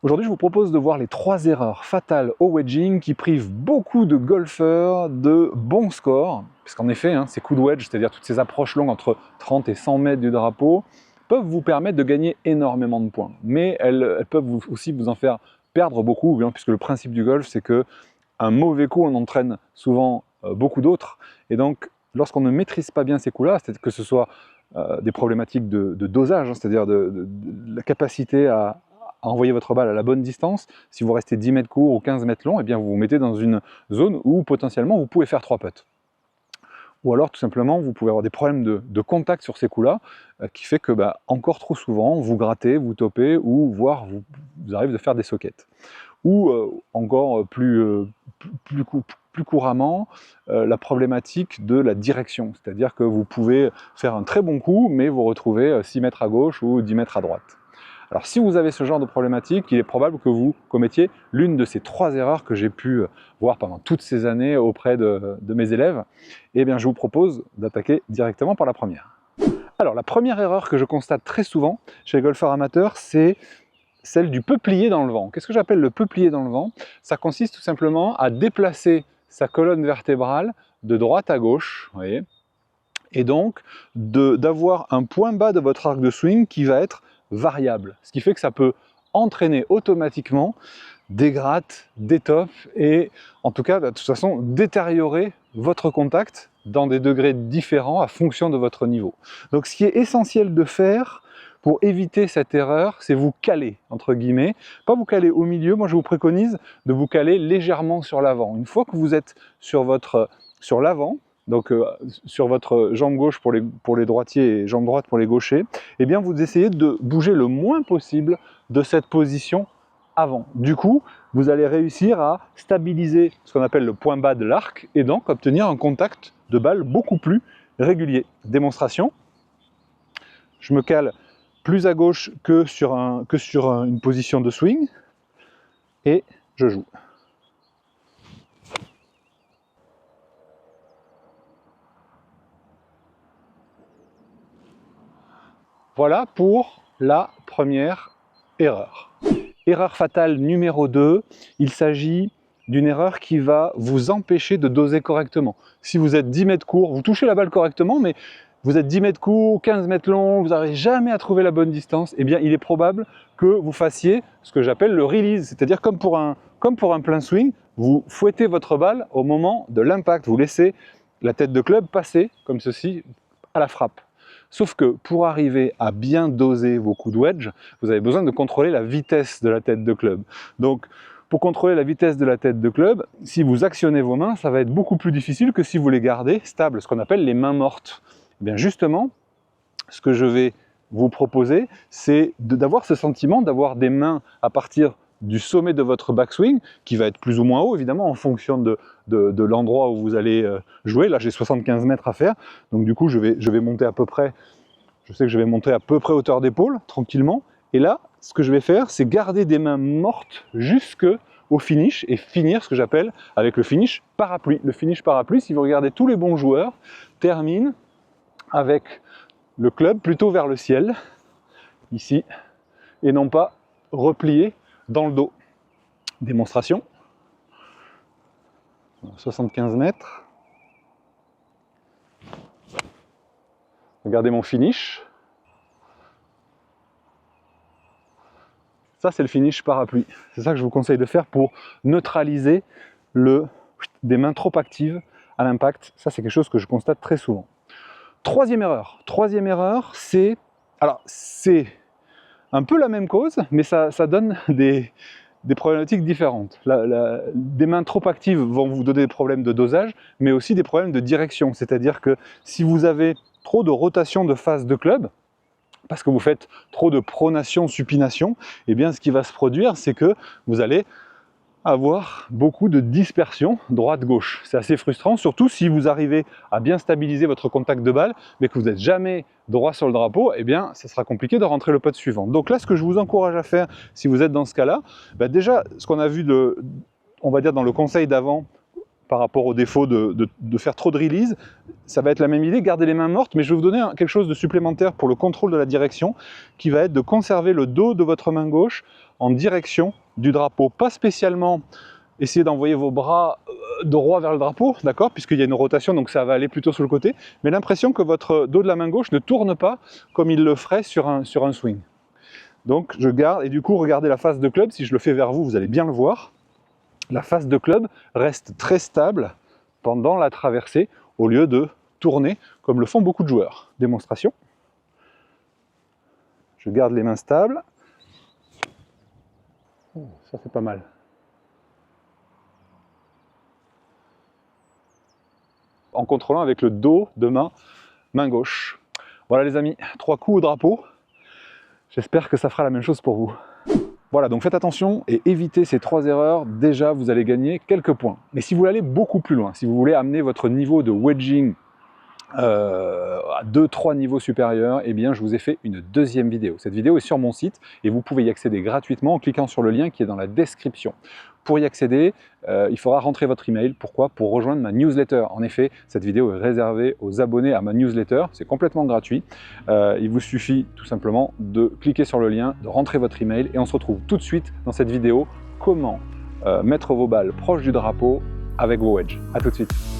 Aujourd'hui, je vous propose de voir les 3 erreurs fatales au wedging qui privent beaucoup de golfeurs de bons scores. Puisqu'en effet, ces coups de wedge, c'est-à-dire toutes ces approches longues entre 30 et 100 mètres du drapeau, peuvent vous permettre de gagner énormément de points. Mais elles peuvent aussi vous en faire perdre beaucoup, puisque le principe du golf, c'est que un mauvais coup en entraîne souvent beaucoup d'autres. Et donc, lorsqu'on ne maîtrise pas bien ces coups-là, c'est-à-dire que ce soit des problématiques de dosage, c'est-à-dire de la capacité à envoyer votre balle à la bonne distance. Si vous restez 10 mètres court ou 15 mètres long, eh bien vous vous mettez dans une zone où potentiellement vous pouvez faire 3 putts. Ou alors tout simplement vous pouvez avoir des problèmes de contact sur ces coups-là qui fait que encore trop souvent vous grattez, vous topez ou voire vous arrivez de faire des sockets. Ou encore plus couramment la problématique de la direction, c'est-à-dire que vous pouvez faire un très bon coup mais vous retrouvez 6 mètres à gauche ou 10 mètres à droite. Alors si vous avez ce genre de problématique, il est probable que vous commettiez l'une de ces 3 erreurs que j'ai pu voir pendant toutes ces années auprès de mes élèves. Et bien je vous propose d'attaquer directement par la première. Alors la première erreur que je constate très souvent chez les golfeurs amateurs, c'est celle du peuplier dans le vent. Qu'est-ce que j'appelle le peuplier dans le vent? Ça consiste tout simplement à déplacer sa colonne vertébrale de droite à gauche, vous voyez, et donc d'avoir un point bas de votre arc de swing qui va être variable, ce qui fait que ça peut entraîner automatiquement des grattes, des tops et en tout cas de toute façon détériorer votre contact dans des degrés différents à fonction de votre niveau. Donc ce qui est essentiel de faire pour éviter cette erreur, c'est vous caler, entre guillemets, pas vous caler au milieu. Moi je vous préconise de vous caler légèrement sur l'avant. Une fois que vous êtes sur l'avant, donc sur votre jambe gauche pour les droitiers et jambe droite pour les gauchers, eh bien vous essayez de bouger le moins possible de cette position avant. Du coup, vous allez réussir à stabiliser ce qu'on appelle le point bas de l'arc et donc obtenir un contact de balle beaucoup plus régulier. Démonstration, je me cale plus à gauche que sur une position de swing et je joue. Voilà pour la première erreur. Erreur fatale numéro 2, il s'agit d'une erreur qui va vous empêcher de doser correctement. Si vous êtes 10 mètres court, vous touchez la balle correctement, mais vous êtes 10 mètres court, 15 mètres long, vous n'arrivez jamais à trouver la bonne distance, eh bien il est probable que vous fassiez ce que j'appelle le release, c'est-à-dire comme pour un plein swing, vous fouettez votre balle au moment de l'impact, vous laissez la tête de club passer comme ceci à la frappe. Sauf que pour arriver à bien doser vos coups de wedge, vous avez besoin de contrôler la vitesse de la tête de club. Donc, pour contrôler la vitesse de la tête de club, si vous actionnez vos mains, ça va être beaucoup plus difficile que si vous les gardez stables, ce qu'on appelle les mains mortes. Et bien justement, ce que je vais vous proposer, c'est d'avoir ce sentiment d'avoir des mains à partir du sommet de votre backswing, qui va être plus ou moins haut, évidemment, en fonction de l'endroit où vous allez jouer. Là, j'ai 75 mètres à faire, donc du coup, je vais monter à peu près, je sais que je vais monter à peu près hauteur d'épaule, tranquillement. Et là, ce que je vais faire, c'est garder des mains mortes jusqu'au finish, et finir ce que j'appelle avec le finish parapluie. Le finish parapluie, si vous regardez tous les bons joueurs, terminent avec le club plutôt vers le ciel, ici, et non pas replié dans le dos. Démonstration, 75 mètres. Regardez mon finish. Ça, c'est le finish parapluie. C'est ça que je vous conseille de faire pour neutraliser des mains trop actives à l'impact. Ça, c'est quelque chose que je constate très souvent. Troisième erreur, c'est un peu la même cause, mais ça donne des problématiques différentes. Des mains trop actives vont vous donner des problèmes de dosage, mais aussi des problèmes de direction. C'est-à-dire que si vous avez trop de rotation de face de club, parce que vous faites trop de pronation, supination, eh bien ce qui va se produire, c'est que vous allez avoir beaucoup de dispersion droite-gauche. C'est assez frustrant, surtout si vous arrivez à bien stabiliser votre contact de balle, mais que vous n'êtes jamais droit sur le drapeau, eh bien, ça sera compliqué de rentrer le putt suivant. Donc là, ce que je vous encourage à faire, si vous êtes dans ce cas-là, déjà, ce qu'on a vu, on va dire, dans le conseil d'avant, par rapport au défaut de faire trop de release, ça va être la même idée, garder les mains mortes, mais je vais vous donner quelque chose de supplémentaire pour le contrôle de la direction, qui va être de conserver le dos de votre main gauche en direction du drapeau, pas spécialement essayer d'envoyer vos bras droit vers le drapeau, d'accord, puisqu'il y a une rotation, donc ça va aller plutôt sur le côté, mais l'impression que votre dos de la main gauche ne tourne pas comme il le ferait sur un swing. Donc je garde, et du coup regardez la face de club, si je le fais vers vous, vous allez bien le voir. La face de club reste très stable pendant la traversée, au lieu de tourner comme le font beaucoup de joueurs. Démonstration. Je garde les mains stables. Oh, ça fait pas mal. En contrôlant avec le dos de main gauche. Voilà les amis, 3 coups au drapeau. J'espère que ça fera la même chose pour vous. Voilà, donc faites attention et évitez ces 3 erreurs. Déjà, vous allez gagner quelques points. Mais si vous voulez aller beaucoup plus loin, si vous voulez amener votre niveau de wedging à 2-3 niveaux supérieurs, eh bien je vous ai fait une deuxième vidéo. Cette vidéo est sur mon site et vous pouvez y accéder gratuitement en cliquant sur le lien qui est dans la description. Pour y accéder, il faudra rentrer votre email. Pourquoi? Pour rejoindre ma newsletter. En effet, cette vidéo est réservée aux abonnés à ma newsletter. C'est complètement gratuit. Il vous suffit tout simplement de cliquer sur le lien, de rentrer votre email et on se retrouve tout de suite dans cette vidéo. Comment mettre vos balles proches du drapeau avec vos wedges. A tout de suite.